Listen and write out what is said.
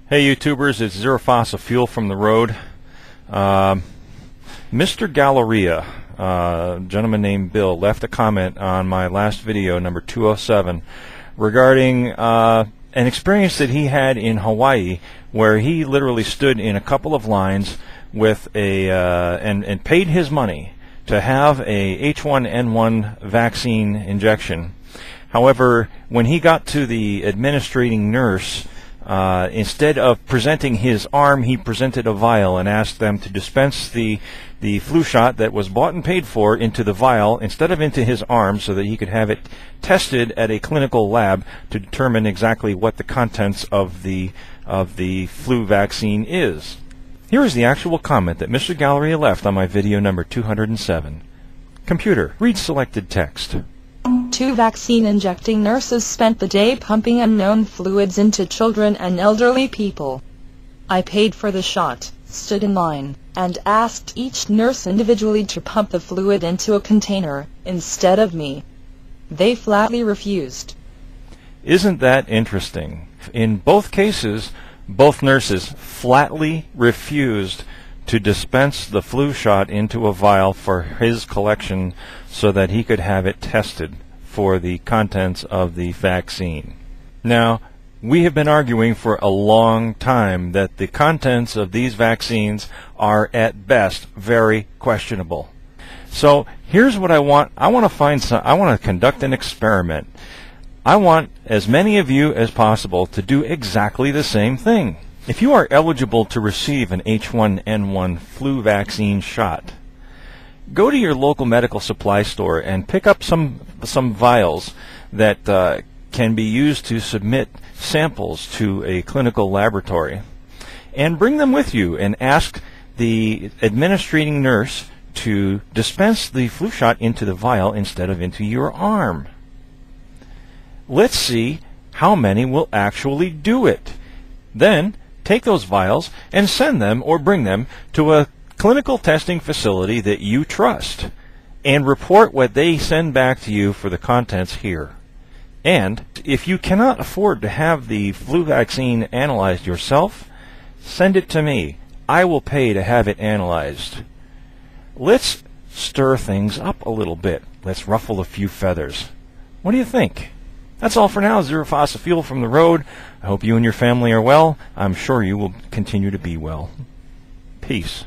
Hey YouTubers, it's Zero Fossil Fuel from the road. Mr. Galleria, a gentleman named Bill, left a comment on my last video, number 207, regarding an experience that he had in Hawaii, where he literally stood in a couple of lines with and paid his money to have a H1N1 vaccine injection. However, when he got to the administrating nurse, instead of presenting his arm, he presented a vial and asked them to dispense the flu shot that was bought and paid for into the vial instead of into his arm, so that he could have it tested at a clinical lab to determine exactly what the contents of the flu vaccine is. Here is the actual comment that Mr. Galleria left on my video number 207. Computer, read selected text. 2 vaccine injecting nurses spent the day pumping unknown fluids into children and elderly people. I paid for the shot, stood in line, and asked each nurse individually to pump the fluid into a container, instead of me. They flatly refused. Isn't that interesting? In both cases, both nurses flatly refused to dispense the flu shot into a vial for his collection so that he could have it tested for the contents of the vaccine. Now, we have been arguing for a long time that the contents of these vaccines are at best very questionable. So here's what I want. I want to conduct an experiment. I want as many of you as possible to do exactly the same thing. If you are eligible to receive an H1N1 flu vaccine shot, go to your local medical supply store and pick up some vials that can be used to submit samples to a clinical laboratory, and bring them with you and ask the administrating nurse to dispense the flu shot into the vial instead of into your arm. Let's see how many will actually do it. Then take those vials and send them or bring them to a clinical testing facility that you trust, and report what they send back to you for the contents here. And if you cannot afford to have the flu vaccine analyzed yourself, send it to me. I will pay to have it analyzed. Let's stir things up a little bit. Let's ruffle a few feathers. What do you think? That's all for now. Zero Fossil Fuel from the road. I hope you and your family are well. I'm sure you will continue to be well. Peace.